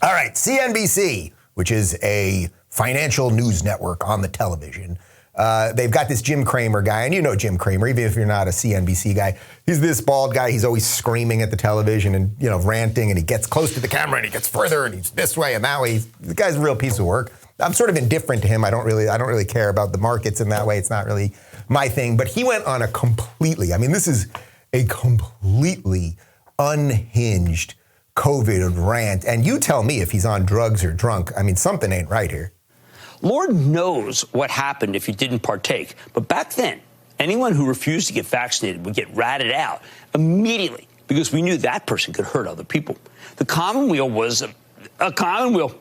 All right, CNBC, which is a financial news network on the television. They've got this Jim Cramer guy, and you know Jim Cramer, even if you're not a CNBC guy. He's this bald guy. He's always screaming at the television and, you know, ranting, and he gets close to the camera and he gets further and he's this way and that way. The guy's a real piece of work. I'm sort of indifferent to him. I don't really care about the markets in that way. It's not really my thing. But he went on this is a completely unhinged COVID rant. And you tell me if he's on drugs or drunk. I mean, something ain't right here. Lord knows what happened if you didn't partake. But back then, anyone who refused to get vaccinated would get ratted out immediately because we knew that person could hurt other people. The commonweal was a commonweal.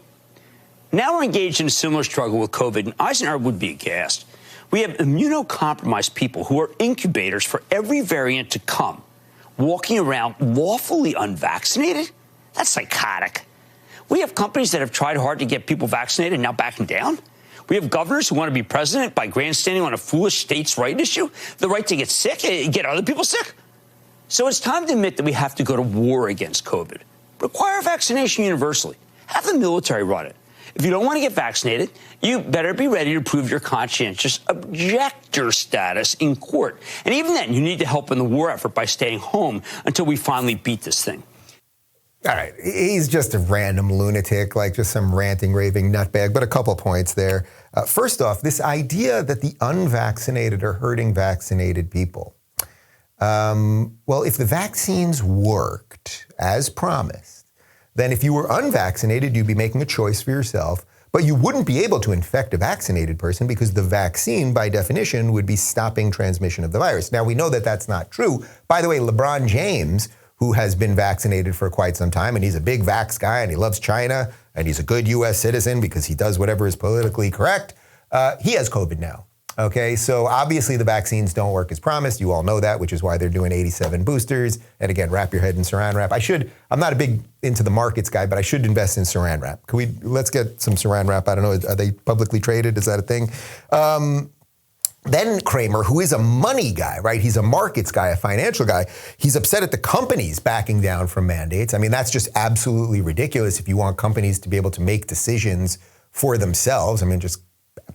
Now we're engaged in a similar struggle with COVID, and Eisenhower would be aghast. We have immunocompromised people who are incubators for every variant to come, walking around lawfully unvaccinated? That's psychotic. We have companies that have tried hard to get people vaccinated and now backing down. We have governors who want to be president by grandstanding on a foolish states' right issue, the right to get sick, get other people sick. So it's time to admit that we have to go to war against COVID. Require vaccination universally. Have the military run it. If you don't want to get vaccinated, you better be ready to prove your conscientious objector status in court. And even then, you need to help in the war effort by staying home until we finally beat this thing. All right, he's just a random lunatic, like just some ranting, raving nutbag, but a couple points there. First off, this idea that the unvaccinated are hurting vaccinated people. Well, if the vaccines worked as promised, then if you were unvaccinated, you'd be making a choice for yourself, but you wouldn't be able to infect a vaccinated person because the vaccine, by definition, would be stopping transmission of the virus. Now, we know that that's not true. By the way, LeBron James, who has been vaccinated for quite some time, and he's a big vax guy, and he loves China, and he's a good U.S. citizen because he does whatever is politically correct. He has COVID now, okay? So obviously the vaccines don't work as promised. You all know that, which is why they're doing 87 boosters. And again, wrap your head in saran wrap. I'm not a big into the markets guy, but I should invest in saran wrap. Let's get some saran wrap. I don't know, are they publicly traded? Is that a thing? Then Cramer, who is a money guy, right? He's a markets guy, a financial guy. He's upset at the companies backing down from mandates. I mean, that's just absolutely ridiculous if you want companies to be able to make decisions for themselves. I mean, just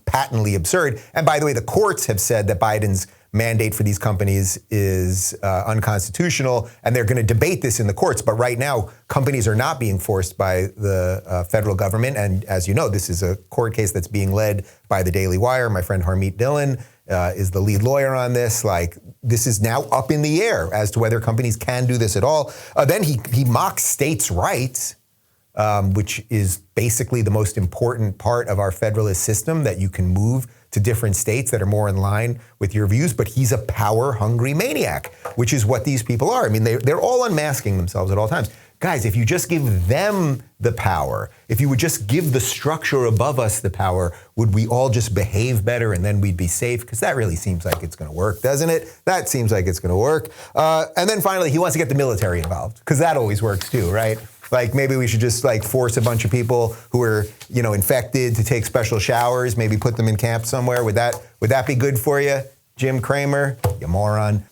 patently absurd. And by the way, the courts have said that Biden's mandate for these companies is unconstitutional, and they're going to debate this in the courts. But right now, companies are not being forced by the federal government. And as you know, this is a court case that's being led by the Daily Wire. My friend Harmeet Dillon is the lead lawyer on this. Like, this is now up in the air as to whether companies can do this at all. Then he mocks states' rights, which is basically the most important part of our federalist system, that you can move to different states that are more in line with your views. But he's a power-hungry maniac, which is what these people are. I mean, they're all unmasking themselves at all times. Guys, if you just give them the power, if you would just give the structure above us the power, would we all just behave better and then we'd be safe? Because that really seems like it's going to work, doesn't it? That seems like it's going to work. And then finally, he wants to get the military involved, because that always works too, right? Like, maybe we should just force a bunch of people who are, infected to take special showers, maybe put them in camp somewhere. Would that be good for you, Jim Cramer? You moron.